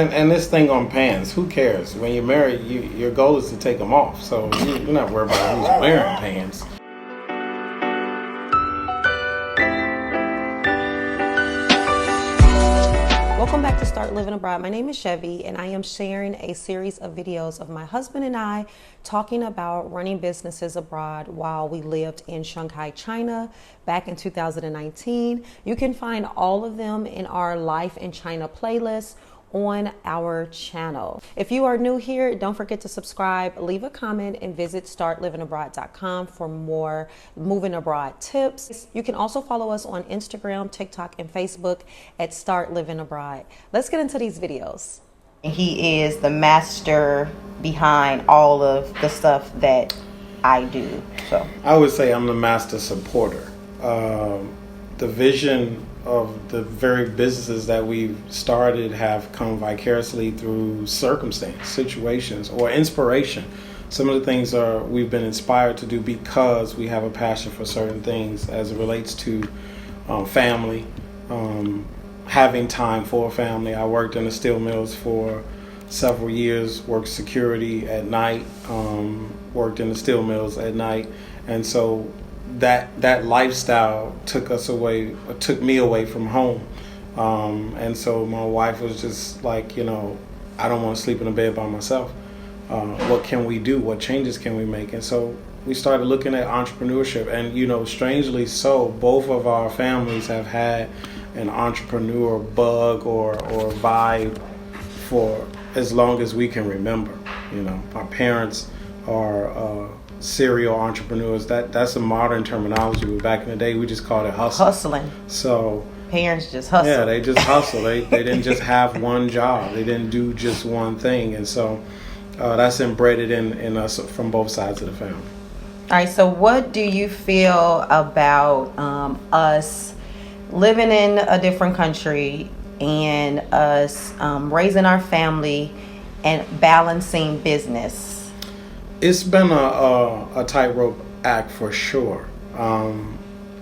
And this thing on pants, who cares? When you're married, your goal is to take them off. So you're not worried about who's wearing pants. Welcome back to Start Living Abroad. My name is Chevy, and I am sharing a series of videos of my husband and I talking about running businesses abroad while we lived in Shanghai, China back in 2019. You can find all of them in our Life in China playlist on our channel. If you are new here, don't forget to subscribe, leave a comment, and visit startlivingabroad.com for more moving abroad tips. You can also follow us on Instagram, TikTok, and Facebook at Start Living Abroad. Let's get into these videos. He is the master behind all of the stuff that I do. So I would say I'm the master supporter. The vision of the very businesses that we've started have come vicariously through circumstance, situations, or inspiration. Some of the things we've been inspired to do because we have a passion for certain things as it relates to family, having time for family. I worked in the steel mills for several years, worked security at night, worked in the steel mills at night, and so that lifestyle took me away from home, and so my wife was just like, I don't want to sleep in a bed by myself. What can we do? What changes can we make? And so we started looking at entrepreneurship, and strangely so, both of our families have had an entrepreneur bug or vibe for as long as we can remember. Our parents are serial entrepreneurs. That's a modern terminology, but back in the day we just called it hustling. So parents just hustle. Yeah, they just hustle. They didn't just have one job. They didn't do just one thing, and so that's embedded in us from both sides of the family. All right, so what do you feel about us living in a different country and us raising our family and balancing business? It's been a tightrope act for sure.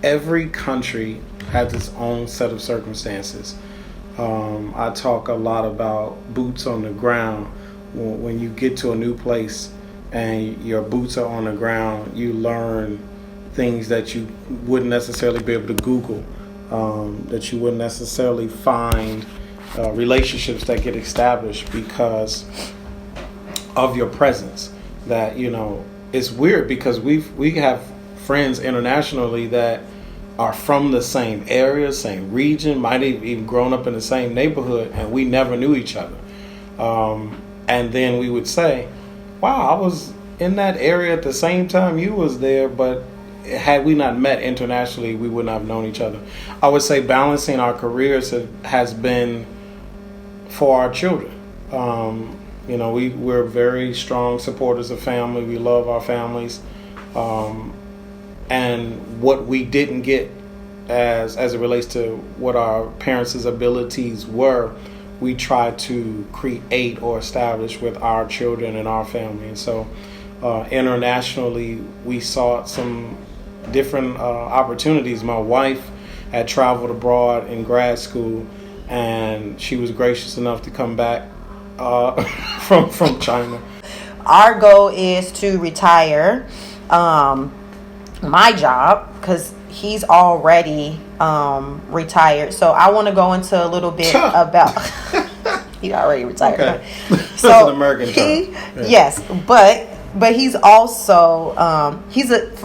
Every country has its own set of circumstances. I talk a lot about boots on the ground. When you get to a new place and your boots are on the ground, you learn things that you wouldn't necessarily be able to Google, that you wouldn't necessarily find, relationships that get established because of your presence. That it's weird because we have friends internationally that are from the same area, same region, might have even grown up in the same neighborhood, and we never knew each other. And then we would say, wow, I was in that area at the same time you was there, but had we not met internationally, we would not have known each other. I would say balancing our careers has been for our children. We're very strong supporters of family. We love our families. And what we didn't get as it relates to what our parents' abilities were, we try to create or establish with our children and our family. And so internationally, we sought some different opportunities. My wife had traveled abroad in grad school, and she was gracious enough to come back from China. Our goal is to retire my job because he's already retired. So I want to go into a little bit about he already retired. Okay. So That's an American term. Yeah. Yes, but he's also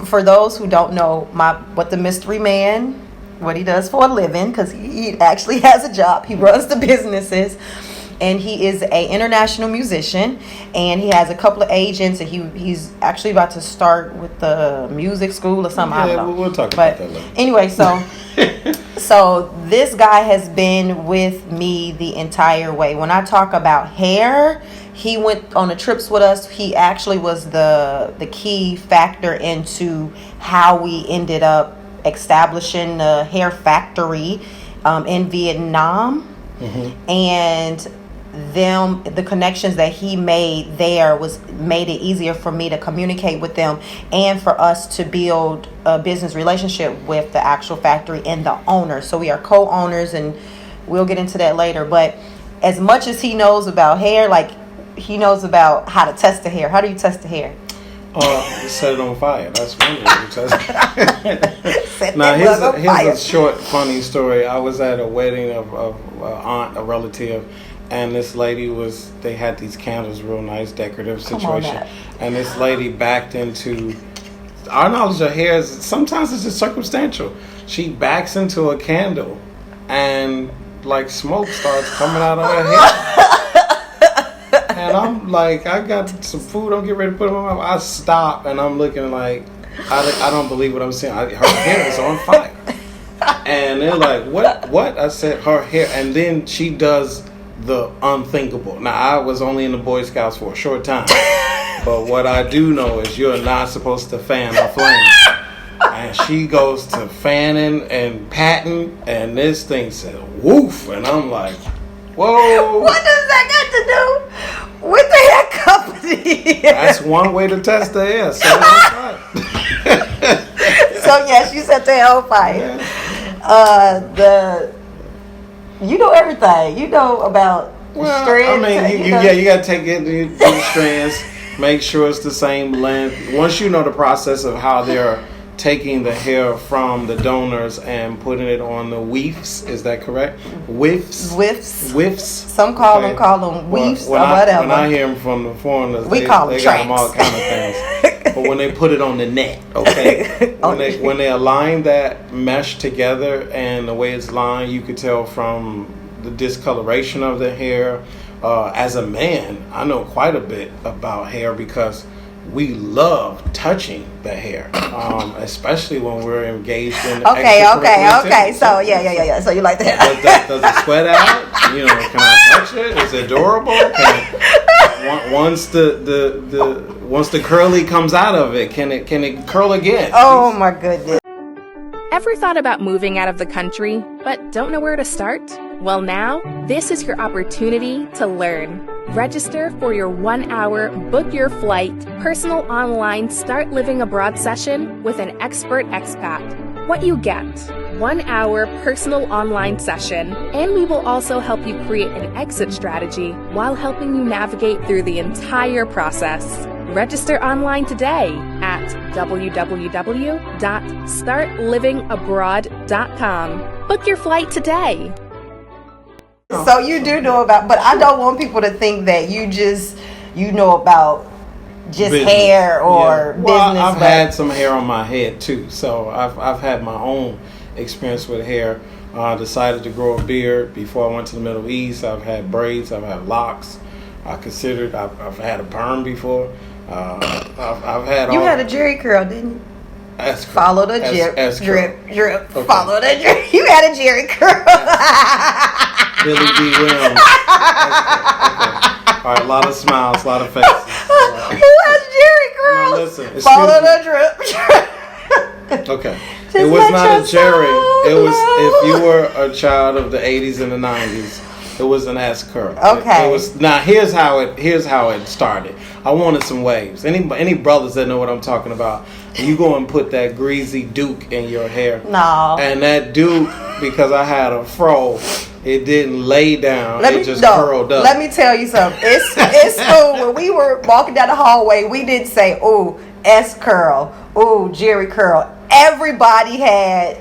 for those who don't know what the mystery man, what he does for a living, because he actually has a job. He runs the businesses. And he is an international musician, and he has a couple of agents, and he's actually about to start with the music school or something. Yeah, I don't know. We'll talk about that later. Anyway, so this guy has been with me the entire way. When I talk about hair, he went on the trips with us. He actually was the key factor into how we ended up establishing the hair factory in Vietnam. Mm-hmm. And the connections that he made there made it easier for me to communicate with them and for us to build a business relationship with the actual factory and the owner. So we are co-owners, and we'll get into that later. But as much as he knows about hair, like he knows about how to test the hair. How do you test the hair? Set it on fire. That's one way to test it. Now, here's a short, funny story. I was at a wedding of a relative, and this lady they had these candles, real nice, decorative situation. And this lady backed into, our knowledge of hair is, sometimes it's just circumstantial. She backs into a candle, and like smoke starts coming out of her hair. And I'm like, I got some food, I'm getting ready to put in my mouth. I stop, and I'm looking like, I don't believe what I'm seeing. Her hair is on fire. And they're like, what? I said, her hair. And then she does the unthinkable. Now, I was only in the Boy Scouts for a short time. But what I do know is you're not supposed to fan a flame. And she goes to fanning and patting, and this thing said, woof. And I'm like, whoa. What does that got to do with the hair company? That's one way to test the hair. So yeah, she set the hair on fire. Yeah. You know everything. You know about strands. I mean, you got to take it in strands, make sure it's the same length. Once you know the process of how they're taking the hair from the donors and putting it on the weaves, is that correct? Whiffs. Some call them weaves or whatever. When I hear them from the foreigners, they call them got them all kind of things. But when they put it on the net, okay, when they align that mesh together and the way it's lined, you could tell from the discoloration of the hair. As a man, I know quite a bit about hair because we love touching the hair, especially when we're engaged in Okay. So yeah. So you like the hair? Does it sweat out? Can I touch it? Is it durable? Once the curly comes out of it, can it curl again? Oh my goodness. Ever thought about moving out of the country, but don't know where to start? Well, now, this is your opportunity to learn. Register for your 1-hour, book your flight, personal online start living abroad session with an expert expat. What you get: 1-hour personal online session, and we will also help you create an exit strategy while helping you navigate through the entire process. Register online today at www.startlivingabroad.com. Book your flight today. So you do know about, but I don't want people to think that you know about just business. Hair or business. Well, I've had some hair on my head too, so I've had my own experience with hair. I decided to grow a beard before I went to the Middle East. I've had braids, I've had locks. I've had a perm before. I've had. You had a jerry curl, didn't you? Follow the drip. Okay. Follow the drip. You had a jerry curl. Billy D. Williams. Okay. All right, a lot of smiles, a lot of faces. Who has jerry curls? No, listen. Follow the drip. Okay. It was not a jerry. It was, if you were a child of the 80s and the 90s, it was an S curl. Okay. It was. Now here's how it started. I wanted some waves. Any brothers that know what I'm talking about, you go and put that greasy Duke in your hair. No. And that Duke, because I had a fro, it didn't lay down. It just curled up. Let me tell you something. It's cool. When we were walking down the hallway, we did say, "Ooh, S curl. Ooh, jerry curl." Everybody had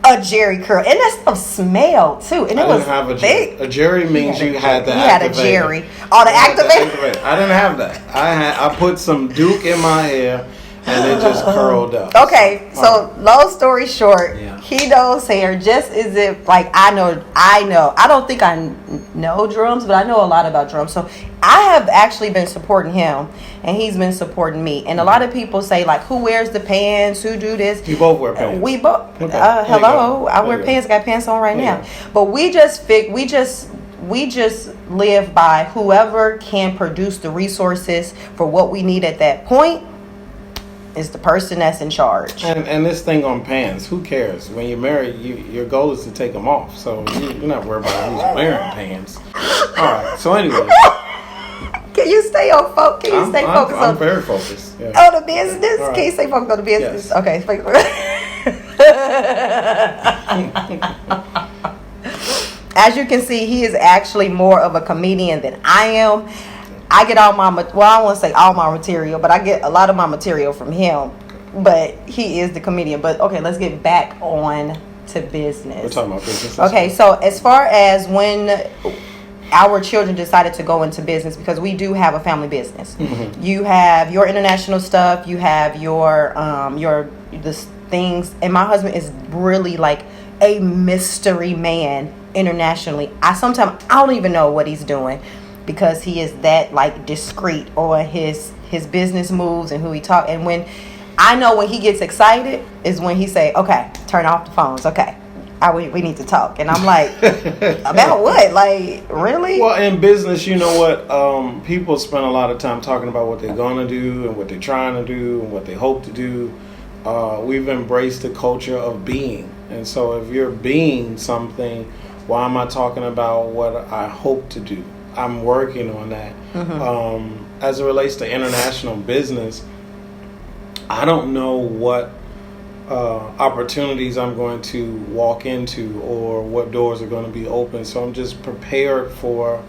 a jerry curl, and that stuff smelled too. And it was big. A jerry means you had the activator. You had a jerry. Oh, the activator. I didn't have that. I put some Duke in my hair, and it just curled up. Okay, so long story short, he knows hair just as if, like, I know. I don't think I know drums, but I know a lot about drums. So I have actually been supporting him, and he's been supporting me. And a lot of people say, like, who wears the pants? Who do this? You both wear pants. We both. Okay. Hello, I wear pants. Got pants on right now. But we just live by whoever can produce the resources for what we need at that point. Is the person that's in charge. And this thing on pants, who cares? When you're married, your goal is to take them off. So you're not worried about who's wearing pants. All right. So anyway. Can you stay on focus? Can you stay focused on? I'm very focused. Yeah. On the business? Right. Can you stay focused on the business? Yes. Okay. as you can see, he is actually more of a comedian than I am. I get all my, well, I won't say all my material, but I get a lot of my material from him. But he is the comedian. But okay, let's get back on to business. We're talking about business. Okay, so as far as when our children decided to go into business, because we do have a family business. Mm-hmm. You have your international stuff, you have your things, and my husband is really like a mystery man internationally. I don't even know what he's doing, because he is that like discreet on his business moves and who he talk. And when he gets excited is when he say, okay, turn off the phones, okay, we need to talk. And I'm like, about what? Like, really? Well, in business, you know what? People spend a lot of time talking about what they're going to do and what they're trying to do and what they hope to do. We've embraced the culture of being. And so if you're being something, why am I talking about what I hope to do? I'm working on that. Mm-hmm. As it relates to international business, I don't know what opportunities I'm going to walk into or what doors are going to be open. So I'm just prepared for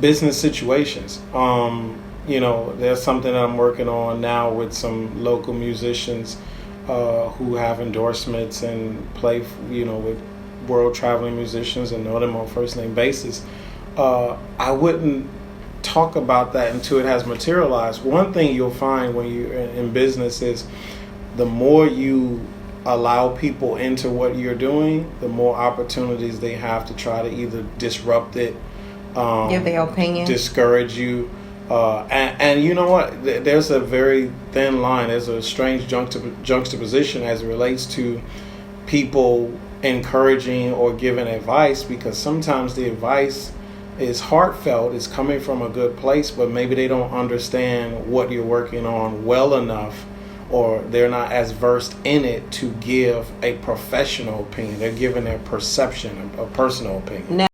business situations. There's something that I'm working on now with some local musicians who have endorsements and play, with world traveling musicians and know them on first name basis. I wouldn't talk about that until it has materialized. One thing you'll find when you're in business is the more you allow people into what you're doing, the more opportunities they have to try to either disrupt it, give their opinion, discourage you. And you know what? There's a very thin line. There's a strange juxtaposition as it relates to people encouraging or giving advice, because sometimes the advice is heartfelt, it's coming from a good place, but maybe they don't understand what you're working on well enough, or they're not as versed in it to give a professional opinion. They're giving their perception, a personal opinion. Now,